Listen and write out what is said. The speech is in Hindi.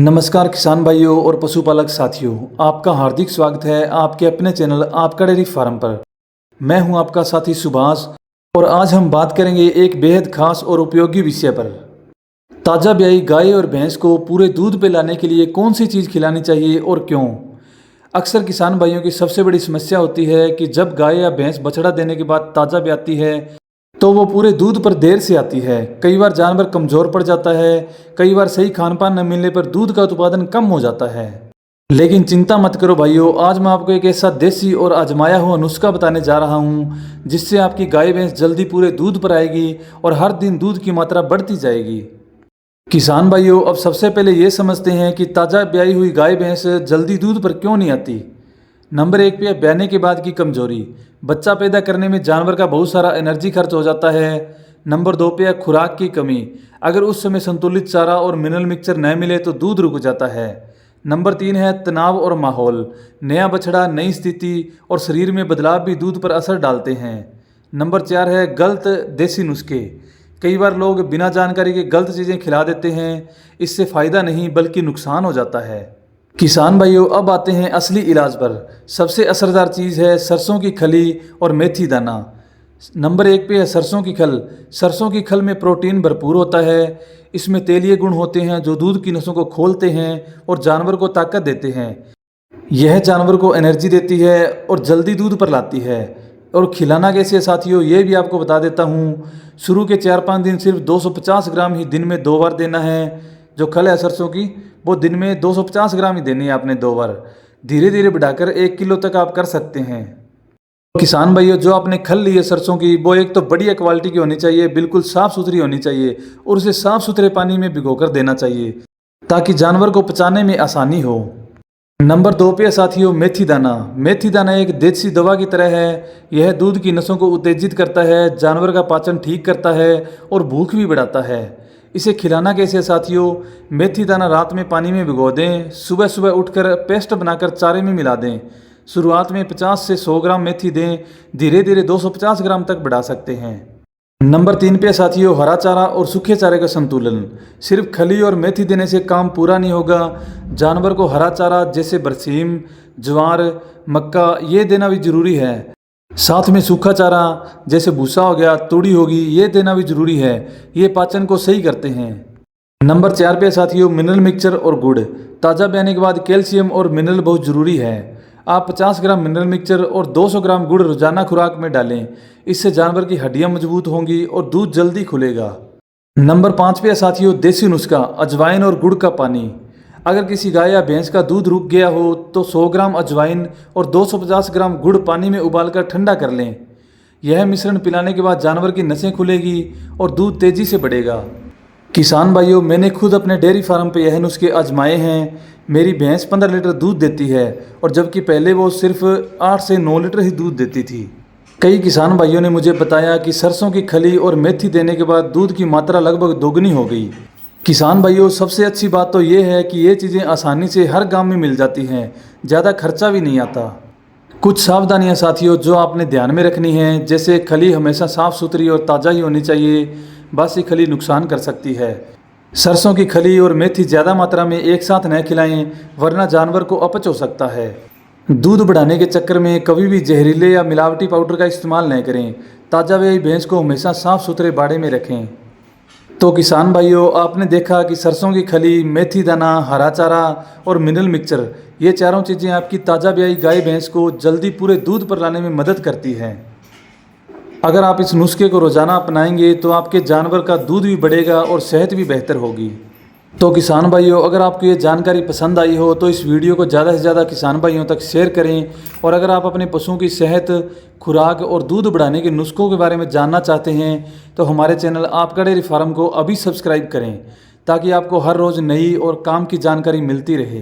नमस्कार किसान भाइयों और पशुपालक साथियों, आपका हार्दिक स्वागत है आपके अपने चैनल आपका डेयरी फार्म पर। मैं हूं आपका साथी सुभाष और आज हम बात करेंगे एक बेहद खास और उपयोगी विषय पर। ताज़ा ब्याई गाय और भैंस को पूरे दूध पे लाने के लिए कौन सी चीज़ खिलानी चाहिए और क्यों। अक्सर किसान भाइयों की सबसे बड़ी समस्या होती है कि जब गाय या भैंस बछड़ा देने के बाद ताज़ा ब्याती है तो वो पूरे दूध पर देर से आती है। कई बार जानवर कमज़ोर पड़ जाता है, कई बार सही खान पान न मिलने पर दूध का उत्पादन कम हो जाता है। लेकिन चिंता मत करो भाइयों, आज मैं आपको एक ऐसा देसी और आजमाया हुआ नुस्खा बताने जा रहा हूँ जिससे आपकी गाय भैंस जल्दी पूरे दूध पर आएगी और हर दिन दूध की मात्रा बढ़ती जाएगी। किसान भाइयों, अब सबसे पहले ये समझते हैं कि ताज़ा ब्याई हुई गाय भैंस जल्दी दूध पर क्यों नहीं आती। नंबर 1 पे ब्याने के बाद की कमजोरी। बच्चा पैदा करने में जानवर का बहुत सारा एनर्जी खर्च हो जाता है। नंबर 2 पे खुराक की कमी। अगर उस समय संतुलित चारा और मिनरल मिक्सचर न मिले तो दूध रुक जाता है। नंबर 3 है तनाव और माहौल। नया बछड़ा, नई स्थिति और शरीर में बदलाव भी दूध पर असर डालते हैं। नंबर 4 है गलत देसी नुस्खे। कई बार लोग बिना जानकारी के गलत चीज़ें खिला देते हैं, इससे फ़ायदा नहीं बल्कि नुकसान हो जाता है। किसान भाइयों, अब आते हैं असली इलाज पर। सबसे असरदार चीज़ है सरसों की खली और मेथी दाना। नंबर 1 पे है सरसों की खल। सरसों की खल में प्रोटीन भरपूर होता है। इसमें तेलीय गुण होते हैं जो दूध की नसों को खोलते हैं और जानवर को ताकत देते हैं। यह जानवर को एनर्जी देती है और जल्दी दूध पर लाती है। और खिलाना कैसे है साथियों, ये भी आपको बता देता हूँ। शुरू के 4-5 दिन सिर्फ 250 ग्राम ही दिन में 2 बार देना है। जो खल है सरसों की, वो दिन में 250 ग्राम ही देनी है आपने 2 बार। धीरे धीरे बढ़ाकर 1 किलो तक आप कर सकते हैं। किसान भाइयों, जो आपने खल ली है सरसों की, वो एक तो बढ़िया क्वालिटी की होनी चाहिए, बिल्कुल साफ़ सुथरी होनी चाहिए और उसे साफ़ सुथरे पानी में भिगोकर देना चाहिए ताकि जानवर को पचाने में आसानी हो। नंबर 2 पे साथियों मेथी दाना। मेथी दाना एक देसी दवा की तरह है। यह दूध की नसों को उत्तेजित करता है, जानवर का पाचन ठीक करता है और भूख भी बढ़ाता है। इसे खिलाना कैसे है साथियों, मेथी दाना रात में पानी में भिगो दें, सुबह सुबह उठकर पेस्ट बनाकर चारे में मिला दें। शुरुआत में 50 से 100 ग्राम मेथी दें, धीरे धीरे 250 ग्राम तक बढ़ा सकते हैं। नंबर 3 पे साथियों हरा चारा और सूखे चारे का संतुलन। सिर्फ खली और मेथी देने से काम पूरा नहीं होगा। जानवर को हरा चारा जैसे बरसीम, ज्वार, मक्का ये देना भी जरूरी है। साथ में सूखा चारा जैसे भूसा हो गया, तूड़ी होगी, ये देना भी जरूरी है। ये पाचन को सही करते हैं। नंबर 4 पे साथियों मिनरल मिक्सचर और गुड़। ताज़ा ब्याने के बाद कैल्शियम और मिनरल बहुत ज़रूरी है। आप 50 ग्राम मिनरल मिक्सचर और 200 ग्राम गुड़ रोजाना खुराक में डालें। इससे जानवर की हड्डियां मजबूत होंगी और दूध जल्दी खुलेगा। नंबर 5 पे साथियों देसी नुस्खा, अजवाइन और गुड़ का पानी। अगर किसी गाय या भैंस का दूध रुक गया हो तो 100 ग्राम अजवाइन और 250 ग्राम गुड़ पानी में उबालकर ठंडा कर लें। यह मिश्रण पिलाने के बाद जानवर की नसें खुलेगी और दूध तेज़ी से बढ़ेगा। किसान भाइयों, मैंने खुद अपने डेयरी फार्म पे यह नुस्खे आजमाए हैं। मेरी भैंस 15 लीटर दूध देती है और जबकि पहले वो सिर्फ 8 से 9 लीटर ही दूध देती थी। कई किसान भाइयों ने मुझे बताया कि सरसों की खली और मेथी देने के बाद दूध की मात्रा लगभग दोगुनी हो गई। किसान भाइयों, सबसे अच्छी बात तो ये है कि ये चीज़ें आसानी से हर गांव में मिल जाती हैं, ज़्यादा खर्चा भी नहीं आता। कुछ सावधानियां साथियों जो आपने ध्यान में रखनी है, जैसे खली हमेशा साफ़ सुथरी और ताज़ा ही होनी चाहिए। बासी खली नुकसान कर सकती है। सरसों की खली और मेथी ज़्यादा मात्रा में एक साथ न खिलाएं, वरना जानवर को अपच हो सकता है। दूध बढ़ाने के चक्कर में कभी भी जहरीले या मिलावटी पाउडर का इस्तेमाल न करें। ताज़ा ब्याई भैंस को हमेशा साफ़ सुथरे बाड़े में रखें। तो किसान भाइयों, आपने देखा कि सरसों की खली, मेथी दाना, हरा चारा और मिनरल मिक्सचर, ये चारों चीज़ें आपकी ताज़ा ब्याई गाय भैंस को जल्दी पूरे दूध पर लाने में मदद करती हैं। अगर आप इस नुस्खे को रोज़ाना अपनाएंगे तो आपके जानवर का दूध भी बढ़ेगा और सेहत भी बेहतर होगी। तो किसान भाइयों, अगर आपको ये जानकारी पसंद आई हो तो इस वीडियो को ज़्यादा से ज़्यादा किसान भाइयों तक शेयर करें। और अगर आप अपने पशुओं की सेहत, खुराक और दूध बढ़ाने के नुस्खों के बारे में जानना चाहते हैं तो हमारे चैनल आपका डेयरी फार्म को अभी सब्सक्राइब करें ताकि आपको हर रोज़ नई और काम की जानकारी मिलती रहे।